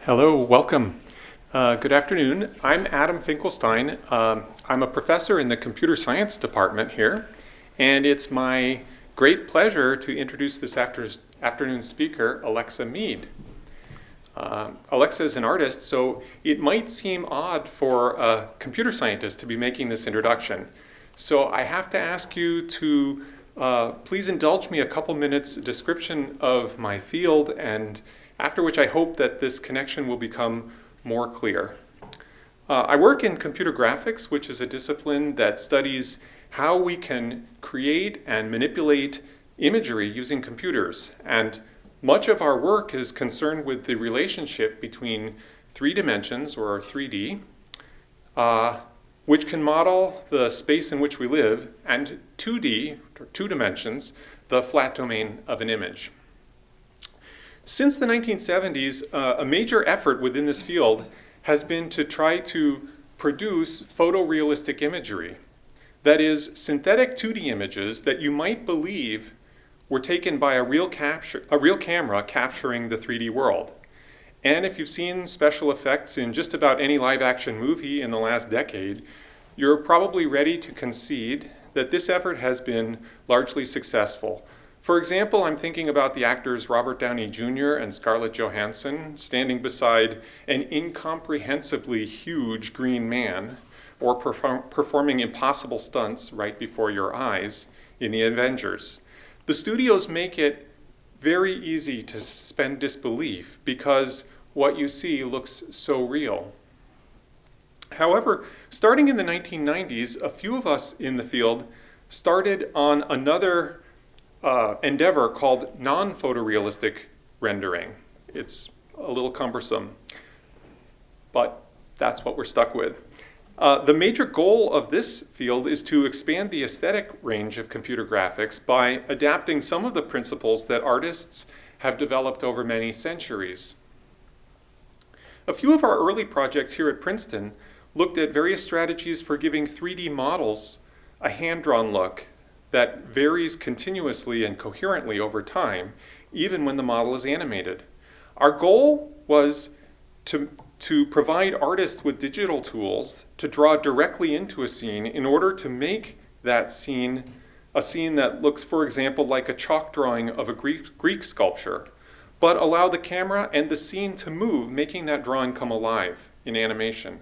Hello, welcome. Good afternoon. I'm Adam Finkelstein. I'm a professor in the computer science department here, and it's my great pleasure to introduce this afternoon's speaker, Alexa Meade. Alexa is an artist, so it might seem odd for a computer scientist to be making this introduction. So I have to ask you to please indulge me a couple minutes description of my field, and after which I hope that this connection will become more clear. I work in computer graphics, which is a discipline that studies how we can create and manipulate imagery using computers. And much of our work is concerned with the relationship between three dimensions, or 3D, which can model the space in which we live, and 2D, or two dimensions, the flat domain of an image. Since the 1970s, a major effort within this field has been to try to produce photorealistic imagery. That is, synthetic 2D images that you might believe were taken by a real camera capturing the 3D world. And if you've seen special effects in just about any live-action movie in the last decade, you're probably ready to concede that this effort has been largely successful. For example, I'm thinking about the actors Robert Downey Jr. and Scarlett Johansson standing beside an incomprehensibly huge green man, or performing impossible stunts right before your eyes in The Avengers. The studios make it very easy to suspend disbelief because what you see looks so real. However, starting in the 1990s, a few of us in the field started on another endeavor called non-photorealistic rendering. It's a little cumbersome, but that's what we're stuck with. The major goal of this field is to expand the aesthetic range of computer graphics by adapting some of the principles that artists have developed over many centuries. A few of our early projects here at Princeton looked at various strategies for giving 3D models a hand-drawn look that varies continuously and coherently over time, even when the model is animated. Our goal was to provide artists with digital tools to draw directly into a scene in order to make that scene a scene that looks, for example, like a chalk drawing of a Greek sculpture, but allow the camera and the scene to move, making that drawing come alive in animation.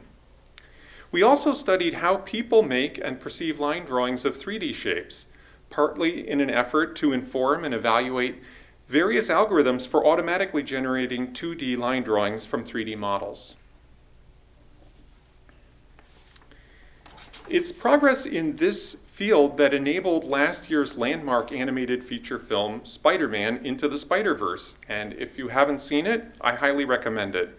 We also studied how people make and perceive line drawings of 3D shapes, partly in an effort to inform and evaluate various algorithms for automatically generating 2D line drawings from 3D models. It's progress in this field that enabled last year's landmark animated feature film, Spider-Man Into the Spider-Verse, and if you haven't seen it, I highly recommend it.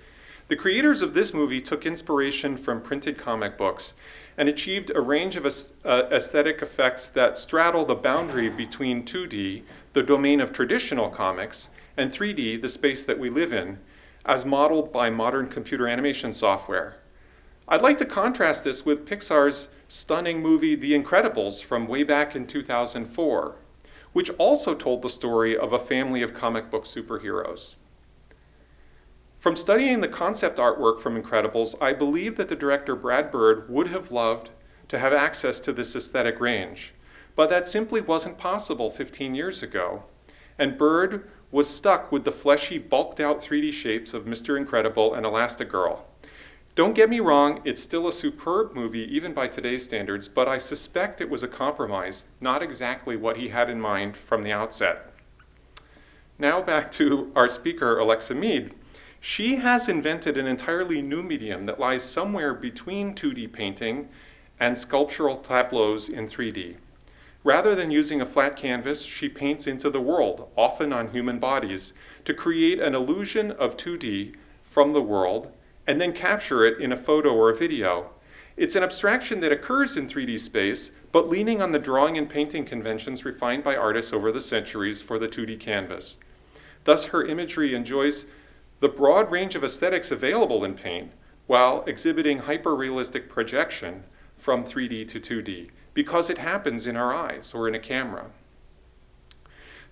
The creators of this movie took inspiration from printed comic books and achieved a range of aesthetic effects that straddle the boundary between 2D, the domain of traditional comics, and 3D, the space that we live in, as modeled by modern computer animation software. I'd like to contrast this with Pixar's stunning movie The Incredibles from way back in 2004, which also told the story of a family of comic book superheroes. From studying the concept artwork from Incredibles, I believe that the director Brad Bird would have loved to have access to this aesthetic range, but that simply wasn't possible 15 years ago, and Bird was stuck with the fleshy, bulked-out 3D shapes of Mr. Incredible and Elastigirl. Don't get me wrong, it's still a superb movie even by today's standards, but I suspect it was a compromise, not exactly what he had in mind from the outset. Now back to our speaker, Alexa Meade. She has invented an entirely new medium that lies somewhere between 2D painting and sculptural tableaus in 3D. Rather than using a flat canvas, she paints into the world, often on human bodies, to create an illusion of 2D from the world and then capture it in a photo or a video. It's an abstraction that occurs in 3D space, but leaning on the drawing and painting conventions refined by artists over the centuries for the 2D canvas. Thus, her imagery enjoys the broad range of aesthetics available in paint while exhibiting hyper-realistic projection from 3D to 2D because it happens in our eyes or in a camera.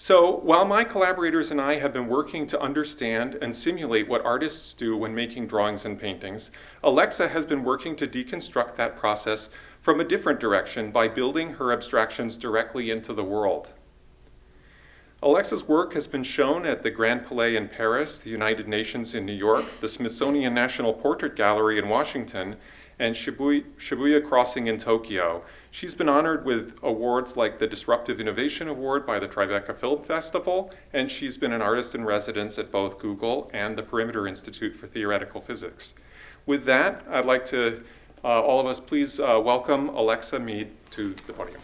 So while my collaborators and I have been working to understand and simulate what artists do when making drawings and paintings, Alexa has been working to deconstruct that process from a different direction by building her abstractions directly into the world. Alexa's work has been shown at the Grand Palais in Paris, the United Nations in New York, the Smithsonian National Portrait Gallery in Washington, and Shibuya Crossing in Tokyo. She's been honored with awards like the Disruptive Innovation Award by the Tribeca Film Festival, and she's been an artist in residence at both Google and the Perimeter Institute for Theoretical Physics. With that, I'd like to, all of us, please welcome Alexa Meade to the podium.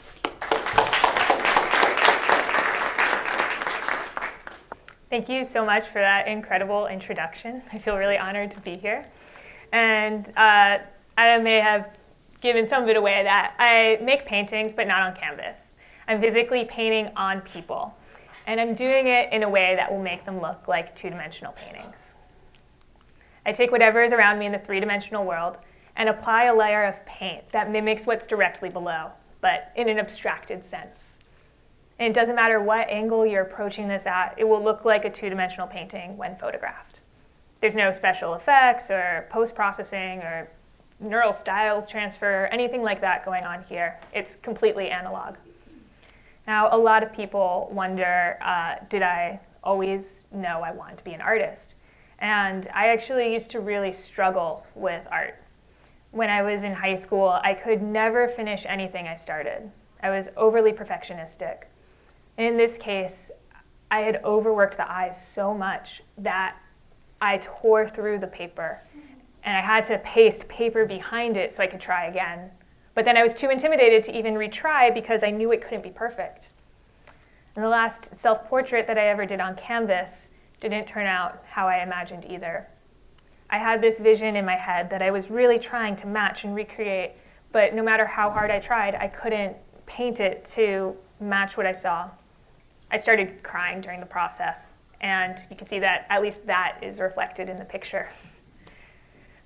Thank you so much for that incredible introduction. I feel really honored to be here. And I may have given some of it away that I make paintings, but not on canvas. I'm physically painting on people. And I'm doing it in a way that will make them look like two-dimensional paintings. I take whatever is around me in the three-dimensional world and apply a layer of paint that mimics what's directly below, but in an abstracted sense. And it doesn't matter what angle you're approaching this at, it will look like a two-dimensional painting when photographed. There's no special effects or post-processing or neural style transfer or anything like that going on here. It's completely analog. Now, a lot of people wonder, did I always know I wanted to be an artist? And I actually used to really struggle with art. When I was in high school, I could never finish anything I started. I was overly perfectionistic. In this case, I had overworked the eyes so much that I tore through the paper, and I had to paste paper behind it so I could try again. But then I was too intimidated to even retry because I knew it couldn't be perfect. And the last self-portrait that I ever did on canvas didn't turn out how I imagined either. I had this vision in my head that I was really trying to match and recreate, but no matter how hard I tried, I couldn't paint it to match what I saw. I started crying during the process, and you can see that at least that is reflected in the picture.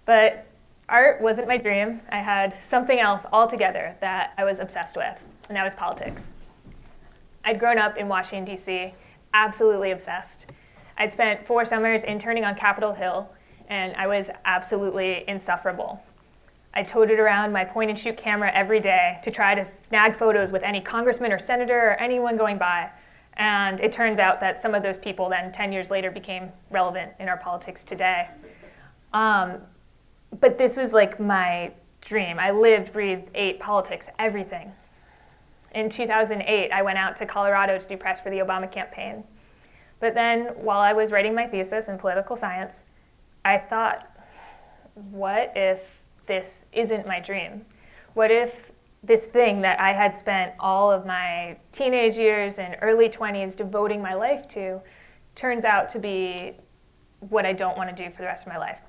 But art wasn't my dream. I had something else altogether that I was obsessed with, and that was politics. I'd grown up in Washington, D.C., absolutely obsessed. I'd spent 4 summers interning on Capitol Hill, and I was absolutely insufferable. I toted around my point-and-shoot camera every day to try to snag photos with any congressman or senator or anyone going by. And it turns out that some of those people then 10 years later became relevant in our politics today. But this was like my dream. I lived, breathed, ate politics, everything. In 2008, I went out to Colorado to do press for the Obama campaign. But then while I was writing my thesis in political science, I thought, what if this isn't my dream? What if this thing that I had spent all of my teenage years and early 20s devoting my life to turns out to be what I don't want to do for the rest of my life?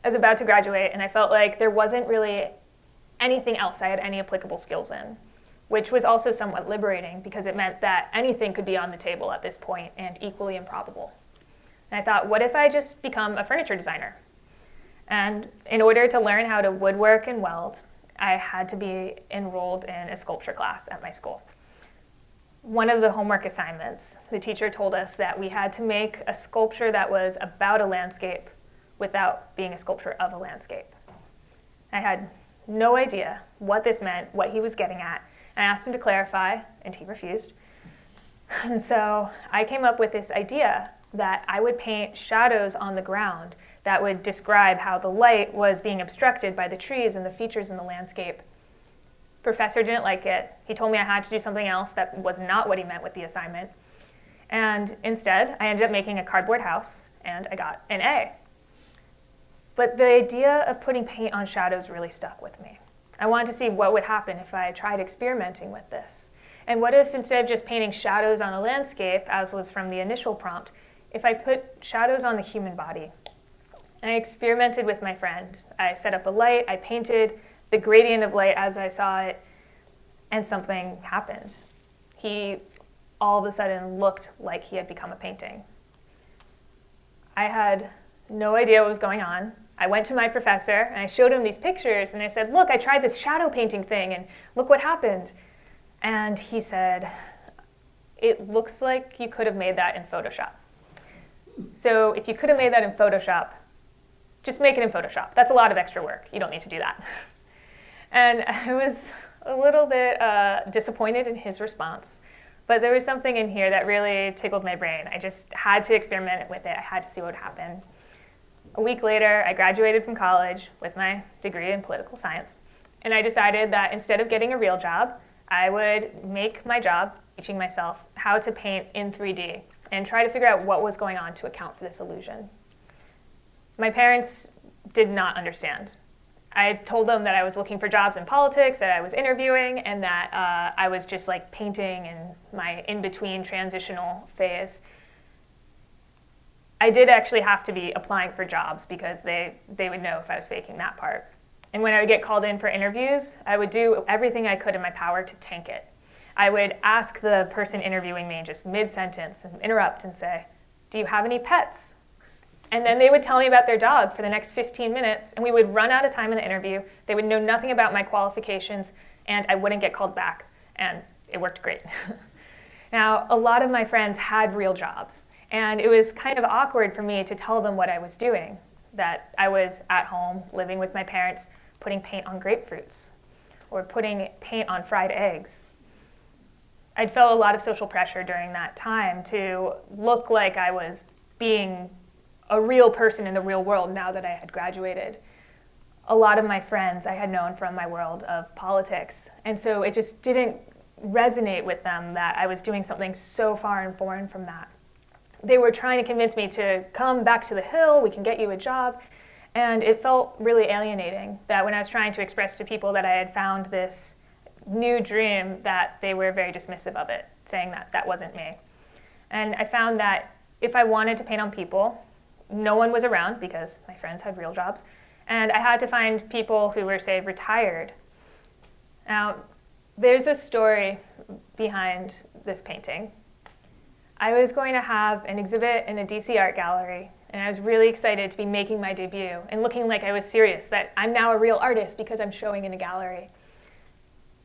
I was about to graduate, and I felt like there wasn't really anything else I had any applicable skills in, which was also somewhat liberating because it meant that anything could be on the table at this point and equally improbable. And I thought, what if I just become a furniture designer? And in order to learn how to woodwork and weld, I had to be enrolled in a sculpture class at my school. One of the homework assignments, the teacher told us that we had to make a sculpture that was about a landscape without being a sculpture of a landscape. I had no idea what this meant, what he was getting at. I asked him to clarify, and he refused. And so I came up with this idea that I would paint shadows on the ground that would describe how the light was being obstructed by the trees and the features in the landscape. Professor didn't like it. He told me I had to do something else that was not what he meant with the assignment. And instead, I ended up making a cardboard house, and I got an A. But the idea of putting paint on shadows really stuck with me. I wanted to see what would happen if I tried experimenting with this. And what if instead of just painting shadows on a landscape, as was from the initial prompt, if I put shadows on the human body? And I experimented with my friend. I set up a light, I painted the gradient of light as I saw it, and something happened. He all of a sudden looked like he had become a painting. I had no idea what was going on. I went to my professor and I showed him these pictures and I said, look, I tried this shadow painting thing and look what happened. And he said, it looks like you could have made that in Photoshop. So if you could have made that in Photoshop, just make it in Photoshop. That's a lot of extra work. You don't need to do that. And I was a little bit disappointed in his response. But there was something in here that really tickled my brain. I just had to experiment with it. I had to see what would happen. A week later, I graduated from college with my degree in political science. And I decided that instead of getting a real job, I would make my job teaching myself how to paint in 3D and try to figure out what was going on to account for this illusion. My parents did not understand. I told them that I was looking for jobs in politics, that I was interviewing, and that I was just like painting in my in-between transitional phase. I did actually have to be applying for jobs because they would know if I was faking that part. And when I would get called in for interviews, I would do everything I could in my power to tank it. I would ask the person interviewing me just mid-sentence and interrupt and say, "Do you have any pets?" And then they would tell me about their dog for the next 15 minutes, and we would run out of time in the interview. They would know nothing about my qualifications, and I wouldn't get called back, and it worked great. Now, a lot of my friends had real jobs, and it was kind of awkward for me to tell them what I was doing, that I was at home living with my parents, putting paint on grapefruits, or putting paint on fried eggs. I'd felt a lot of social pressure during that time to look like I was being a real person in the real world now that I had graduated. A lot of my friends I had known from my world of politics, and so it just didn't resonate with them that I was doing something so far and foreign from that. They were trying to convince me to come back to the Hill, we can get you a job, and it felt really alienating that when I was trying to express to people that I had found this new dream, that they were very dismissive of it, saying that that wasn't me. And I found that if I wanted to paint on people, no one was around because my friends had real jobs, and I had to find people who were, say, retired. Now, there's a story behind this painting. I was going to have an exhibit in a DC art gallery, and I was really excited to be making my debut and looking like I was serious, that I'm now a real artist because I'm showing in a gallery.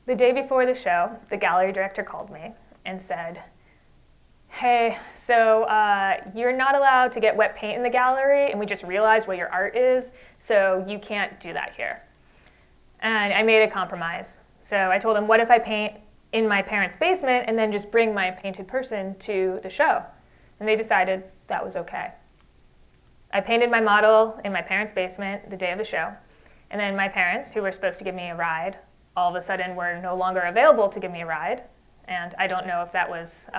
The day before the show, the gallery director called me and said, "Hey, so you're not allowed to get wet paint in the gallery, and we just realized what your art is, so you can't do that here." And I made a compromise. So I told him, what if I paint in my parents' basement and then just bring my painted person to the show? And they decided that was okay. I painted my model in my parents' basement the day of the show, and then my parents, who were supposed to give me a ride, all of a sudden were no longer available to give me a ride, and I don't know if that was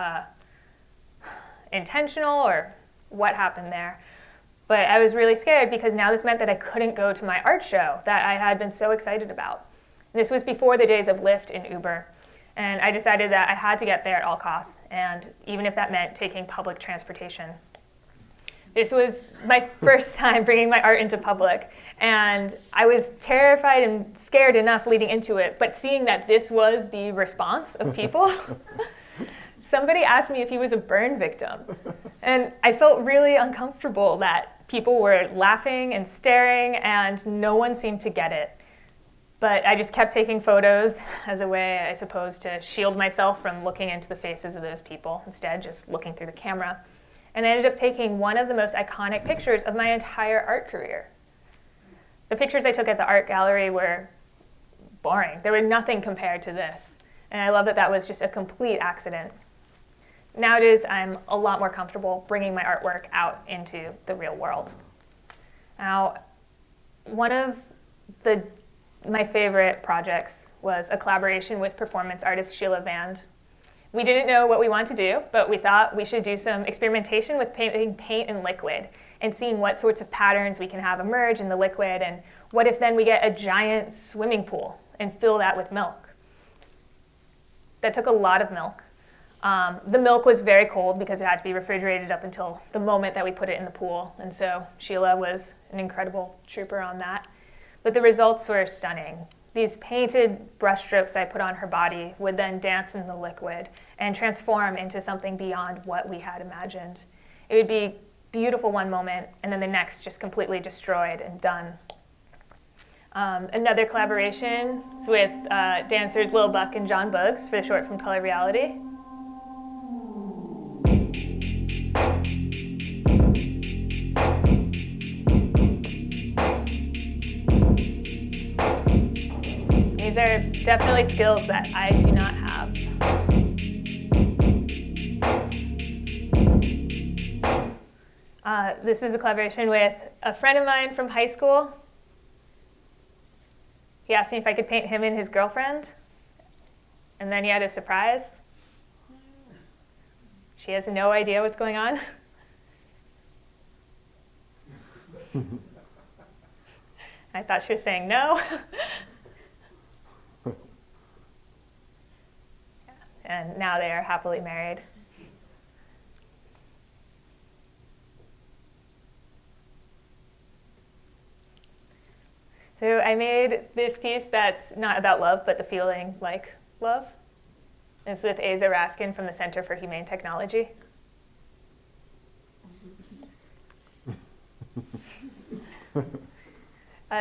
intentional or what happened there. But I was really scared because now this meant that I couldn't go to my art show that I had been so excited about. This was before the days of Lyft and Uber, and I decided that I had to get there at all costs, and even if that meant taking public transportation. This was my first time bringing my art into public, and I was terrified and scared enough leading into it, but seeing that this was the response of people, somebody asked me if he was a burn victim, and I felt really uncomfortable that people were laughing and staring, and no one seemed to get it. But I just kept taking photos as a way, I suppose, to shield myself from looking into the faces of those people, instead just looking through the camera. And I ended up taking one of the most iconic pictures of my entire art career. The pictures I took at the art gallery were boring. They were nothing compared to this. And I love that that was just a complete accident. Nowadays, I'm a lot more comfortable bringing my artwork out into the real world. Now, one of my favorite projects was a collaboration with performance artist Sheila Vand. We didn't know what we wanted to do, but we thought we should do some experimentation with painting paint in liquid and seeing what sorts of patterns we can have emerge in the liquid, and what if then we get a giant swimming pool and fill that with milk. That took a lot of milk. The milk was very cold because it had to be refrigerated up until the moment that we put it in the pool, and so Sheila was an incredible trooper on that. But the results were stunning. These painted brushstrokes I put on her body would then dance in the liquid and transform into something beyond what we had imagined. It would be beautiful one moment, and then the next just completely destroyed and done. Another collaboration is with dancers Lil Buck and John Buggs for the short film Color Reality. these are definitely skills that I do not have. This is a collaboration with a friend of mine from high school. He asked me if I could paint him and his girlfriend, and then he had a surprise. She has no idea what's going on. I thought she was saying no. And now they are happily married. So I made this piece that's not about love, but the feeling like love. It's with Asa Raskin from the Center for Humane Technology.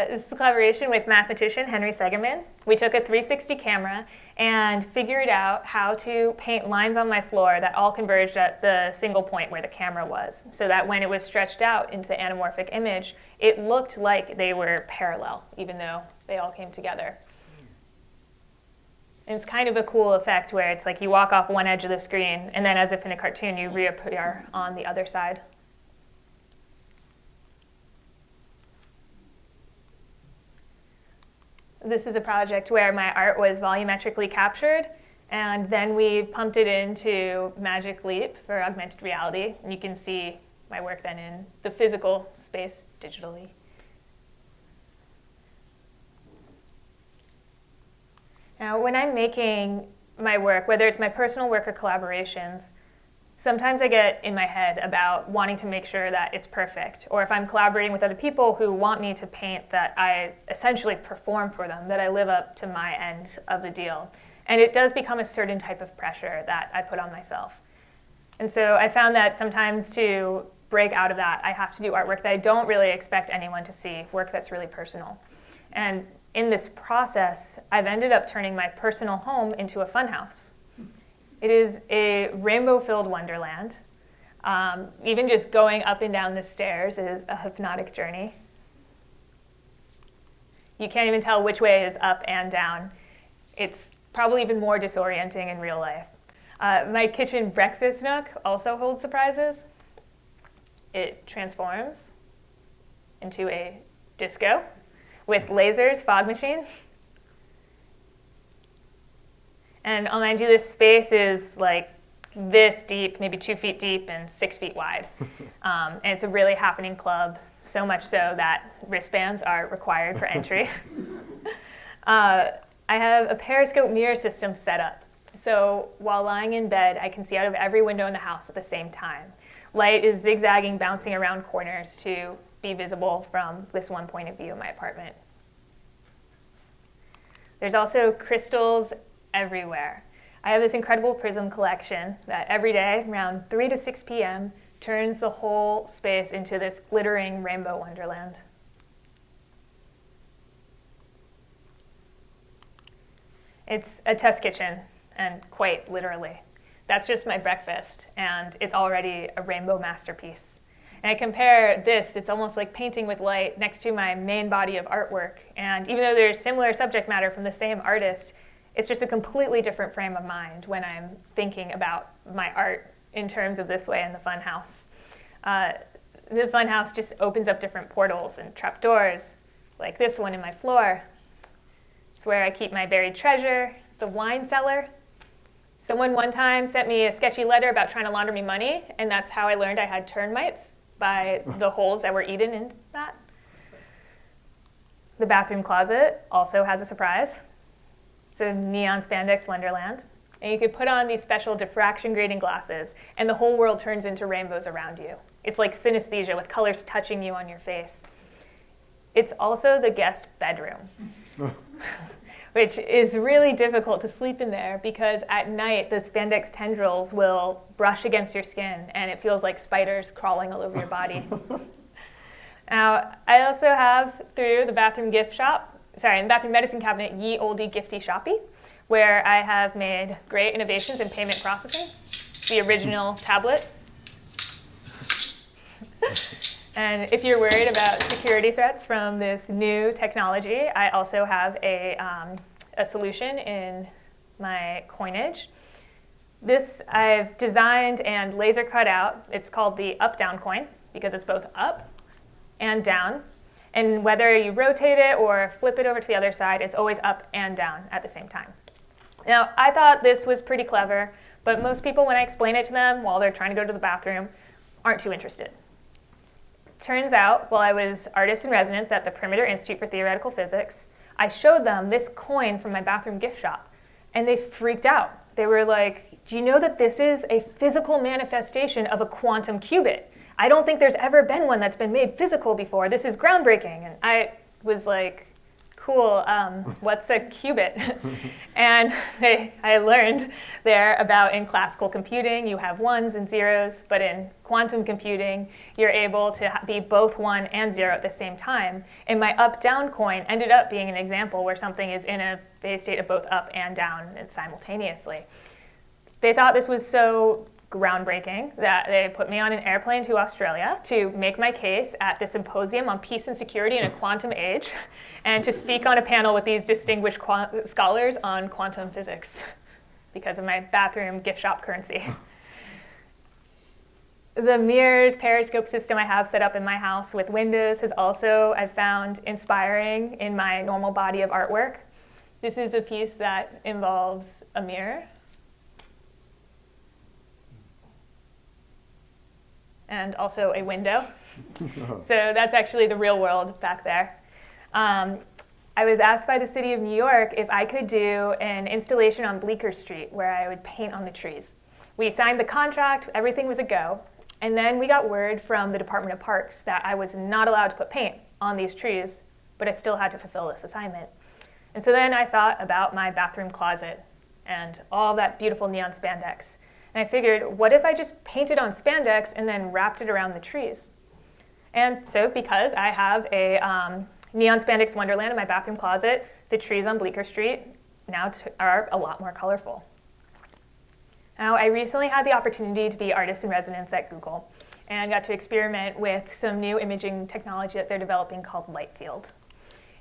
This is a collaboration with mathematician Henry Segerman. We took a 360 camera and figured out how to paint lines on my floor that all converged at the single point where the camera was, so that when it was stretched out into the anamorphic image, it looked like they were parallel, even though they all came together. And it's kind of a cool effect where it's like you walk off one edge of the screen, and then as if in a cartoon, you reappear on the other side. This is a project where my art was volumetrically captured, and then we pumped it into Magic Leap for augmented reality. And you can see my work then in the physical space digitally. Now, when I'm making my work, whether it's my personal work or collaborations, sometimes I get in my head about wanting to make sure that it's perfect, or if I'm collaborating with other people who want me to paint, that I essentially perform for them, that I live up to my end of the deal. And it does become a certain type of pressure that I put on myself. And so I found that sometimes to break out of that, I have to do artwork that I don't really expect anyone to see, work that's really personal. And in this process, I've ended up turning my personal home into a funhouse. It is a rainbow-filled wonderland. Even just going up and down the stairs is a hypnotic journey. You can't even tell which way is up and down. It's probably even more disorienting in real life. My kitchen breakfast nook also holds surprises. It transforms into a disco with lasers, fog machine. And I'll mind you, this space is like this deep, maybe 2 feet deep and 6 feet wide. And it's a really happening club, so much so that wristbands are required for entry. I have a periscope mirror system set up. So while lying in bed, I can see out of every window in the house at the same time. Light is zigzagging, bouncing around corners to be visible from this one point of view of my apartment. There's also crystals everywhere. I have this incredible prism collection that every day around 3 to 6 p.m. turns the whole space into this glittering rainbow wonderland. It's a test kitchen, and quite literally. That's just my breakfast, and it's already a rainbow masterpiece. And I compare this, it's almost like painting with light, next to my main body of artwork. And even though there's similar subject matter from the same artist, it's just a completely different frame of mind when I'm thinking about my art in terms of this way in the funhouse. The funhouse just opens up different portals and trapdoors, like this one in my floor. It's where I keep my buried treasure. It's a wine cellar. Someone one time sent me a sketchy letter about trying to launder me money, and that's how I learned I had termites, by the holes that were eaten in that. The bathroom closet also has a surprise. It's a neon spandex wonderland. And you could put on these special diffraction grating glasses, and the whole world turns into rainbows around you. It's like synesthesia with colors touching you on your face. It's also the guest bedroom, which is really difficult to sleep in there because at night the spandex tendrils will brush against your skin, and it feels like spiders crawling all over your body. Now, I also have, through the bathroom gift shop, in the bathroom medicine cabinet, Ye Olde Gifty Shoppy, where I have made great innovations in payment processing. The original tablet. And if you're worried about security threats from this new technology, I also have a a solution in my coinage. This I've designed and laser cut out. It's called the up-down coin because it's both up and down. And whether you rotate it or flip it over to the other side, it's always up and down at the same time. Now, I thought this was pretty clever, but most people, when I explain it to them while they're trying to go to the bathroom, aren't too interested. Turns out, while I was artist in residence at the Perimeter Institute for Theoretical Physics, I showed them this coin from my bathroom gift shop, and they freaked out. They were like, do you know that this is a physical manifestation of a quantum qubit? I don't think there's ever been one that's been made physical before. This is groundbreaking. And I was like, cool, what's a qubit? And I learned there about in classical computing, you have ones and zeros, but in quantum computing, you're able to be both 1 and 0 at the same time. And my up-down coin ended up being an example where something is in a phase state of both up and down and simultaneously. They thought this was so groundbreaking that they put me on an airplane to Australia to make my case at the Symposium on Peace and Security in a Quantum Age and to speak on a panel with these distinguished scholars on quantum physics because of my bathroom gift shop currency. The mirrors periscope system I have set up in my house with windows has also, I've found, inspiring in my normal body of artwork. This is a piece that involves a mirror and also a window. So that's actually the real world back there. I was asked by the city of New York if I could do an installation on Bleecker Street where I would paint on the trees. We signed the contract, everything was a go, and then we got word from the Department of Parks that I was not allowed to put paint on these trees, but I still had to fulfill this assignment. And so then I thought about my bathroom closet and all that beautiful neon spandex. And I figured, what if I just painted on spandex and then wrapped it around the trees? And so because I have a neon spandex wonderland in my bathroom closet, the trees on Bleecker Street now are a lot more colorful. Now, I recently had the opportunity to be artist in residence at Google and got to experiment with some new imaging technology that they're developing called light field.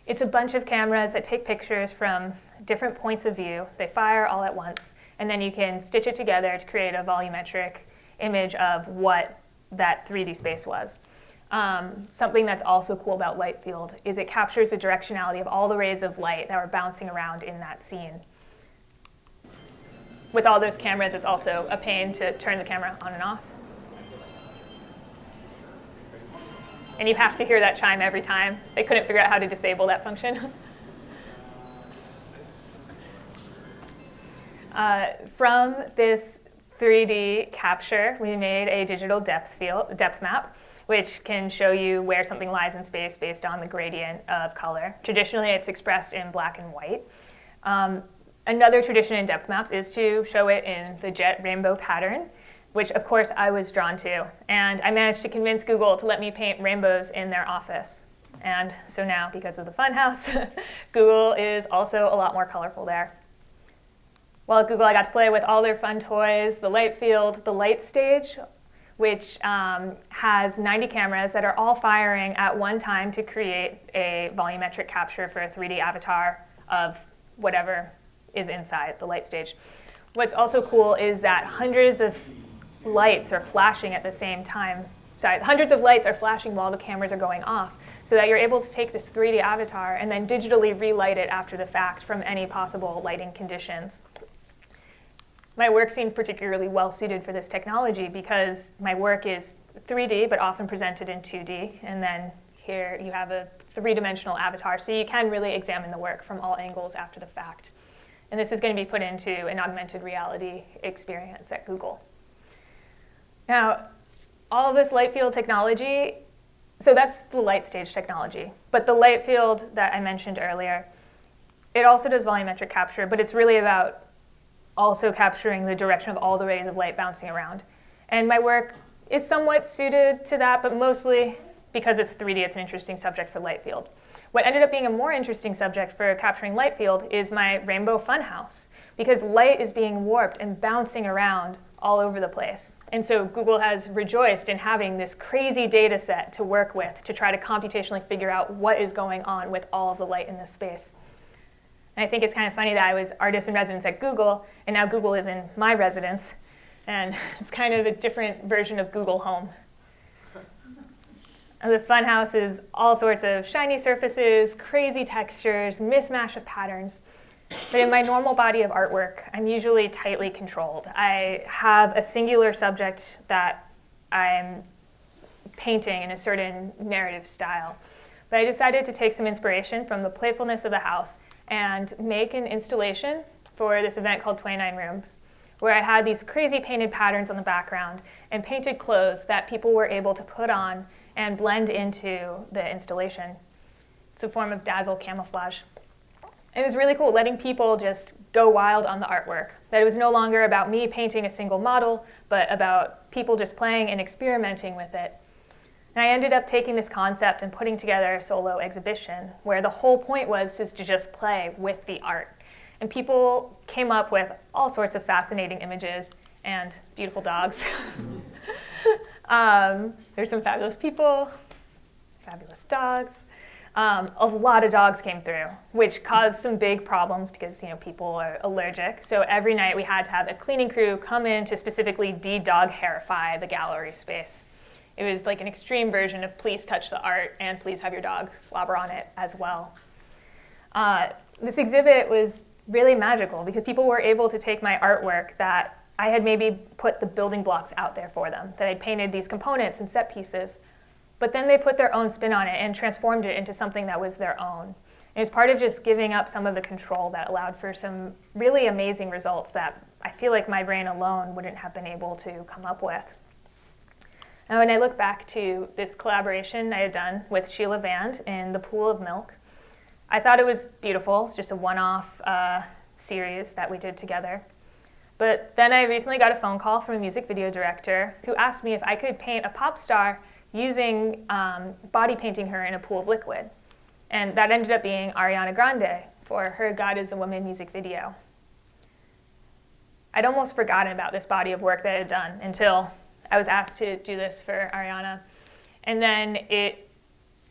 It's a bunch of cameras that take pictures from different points of view. They fire all at once, and then you can stitch it together to create a volumetric image of what that 3D space was. Something that's also cool about light field is it captures the directionality of all the rays of light that were bouncing around in that scene. With all those cameras, it's also a pain to turn the camera on and off. And you have to hear that chime every time. They couldn't figure out how to disable that function. From this 3D capture, we made a digital depth map, which can show you where something lies in space based on the gradient of color. Traditionally, it's expressed in black and white. Another tradition in depth maps is to show it in the jet rainbow pattern, which of course I was drawn to. And I managed to convince Google to let me paint rainbows in their office. And so now, because of the funhouse, Google is also a lot more colorful there. While at Google, I got to play with all their fun toys, the light field, the light stage, which has 90 cameras that are all firing at one time to create a volumetric capture for a 3D avatar of whatever is inside the light stage. What's also cool is that hundreds of lights are flashing at the same time. Hundreds of lights are flashing while the cameras are going off, so that you're able to take this 3D avatar and then digitally relight it after the fact from any possible lighting conditions. My work seemed particularly well suited for this technology because my work is 3D, but often presented in 2D, and then here you have a three-dimensional avatar, so you can really examine the work from all angles after the fact. And this is going to be put into an augmented reality experience at Google. Now, all of this light field technology, so that's the light stage technology. But the light field that I mentioned earlier, it also does volumetric capture, but it's really about also capturing the direction of all the rays of light bouncing around. And my work is somewhat suited to that, but mostly because it's 3D, it's an interesting subject for light field. What ended up being a more interesting subject for capturing light field is my rainbow funhouse, because light is being warped and bouncing around all over the place. And so Google has rejoiced in having this crazy data set to work with to try to computationally figure out what is going on with all of the light in this space. And I think it's kind of funny that I was artist in residence at Google, and now Google is in my residence. And it's kind of a different version of Google Home. And the funhouse is all sorts of shiny surfaces, crazy textures, mismatch of patterns. But in my normal body of artwork, I'm usually tightly controlled. I have a singular subject that I'm painting in a certain narrative style. But I decided to take some inspiration from the playfulness of the house and make an installation for this event called 29 Rooms, where I had these crazy painted patterns on the background and painted clothes that people were able to put on and blend into the installation. It's a form of dazzle camouflage. It was really cool letting people just go wild on the artwork, that it was no longer about me painting a single model, but about people just playing and experimenting with it. And I ended up taking this concept and putting together a solo exhibition where the whole point was to just play with the art. And people came up with all sorts of fascinating images and beautiful dogs. There's some fabulous people, fabulous dogs. A lot of dogs came through, which caused some big problems because people are allergic. So every night we had to have a cleaning crew come in to specifically de-dog hairify the gallery space. It was like an extreme version of please touch the art and please have your dog slobber on it as well. This exhibit was really magical because people were able to take my artwork that I had maybe put the building blocks out there for them, that I'd painted these components and set pieces, but then they put their own spin on it and transformed it into something that was their own. And it was part of just giving up some of the control that allowed for some really amazing results that I feel like my brain alone wouldn't have been able to come up with. And when I look back to this collaboration I had done with Sheila Vand in The Pool of Milk, I thought it was beautiful. It's just a one-off series that we did together. But then I recently got a phone call from a music video director who asked me if I could paint a pop star using body painting her in a pool of liquid. And that ended up being Ariana Grande for her God is a Woman music video. I'd almost forgotten about this body of work that I had done until I was asked to do this for Ariana. And then it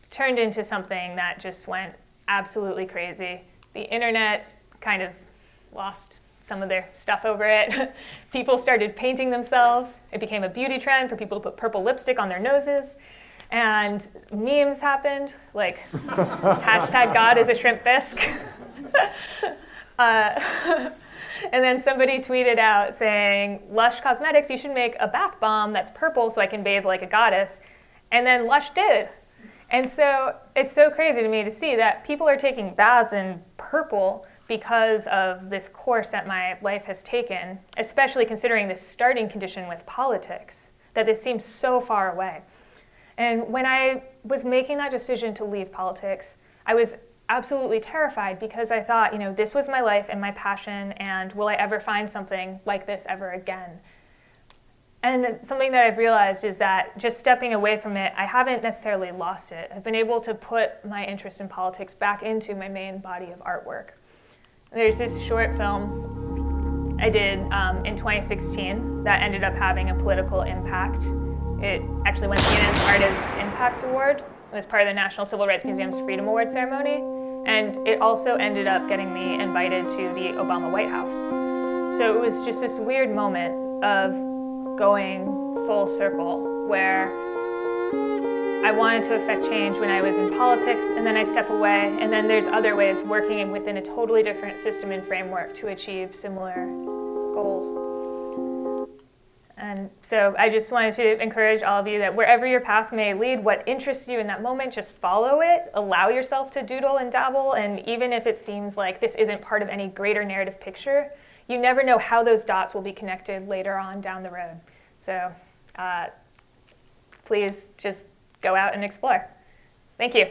turned into something that just went absolutely crazy. The internet kind of lost some of their stuff over it. People started painting themselves. It became a beauty trend for people to put purple lipstick on their noses. And memes happened, like hashtag God is a shrimp bisque. And then somebody tweeted out saying, Lush Cosmetics, you should make a bath bomb that's purple so I can bathe like a goddess. And then Lush did. And so it's so crazy to me to see that people are taking baths in purple because of this course that my life has taken, especially considering this starting condition with politics, that this seems so far away. And when I was making that decision to leave politics, I was absolutely terrified because I thought, this was my life and my passion, and will I ever find something like this ever again? And something that I've realized is that just stepping away from it, I haven't necessarily lost it. I've been able to put my interest in politics back into my main body of artwork. There's this short film I did in 2016 that ended up having a political impact. It actually won CNN's Artist Impact Award. It was part of the National Civil Rights Museum's Freedom Award ceremony. And it also ended up getting me invited to the Obama White House. So it was just this weird moment of going full circle where I wanted to affect change when I was in politics, and then I step away, and then there's other ways working within a totally different system and framework to achieve similar goals. And so I just wanted to encourage all of you that wherever your path may lead, what interests you in that moment, just follow it, allow yourself to doodle and dabble, and even if it seems like this isn't part of any greater narrative picture, you never know how those dots will be connected later on down the road. So please just go out and explore. Thank you.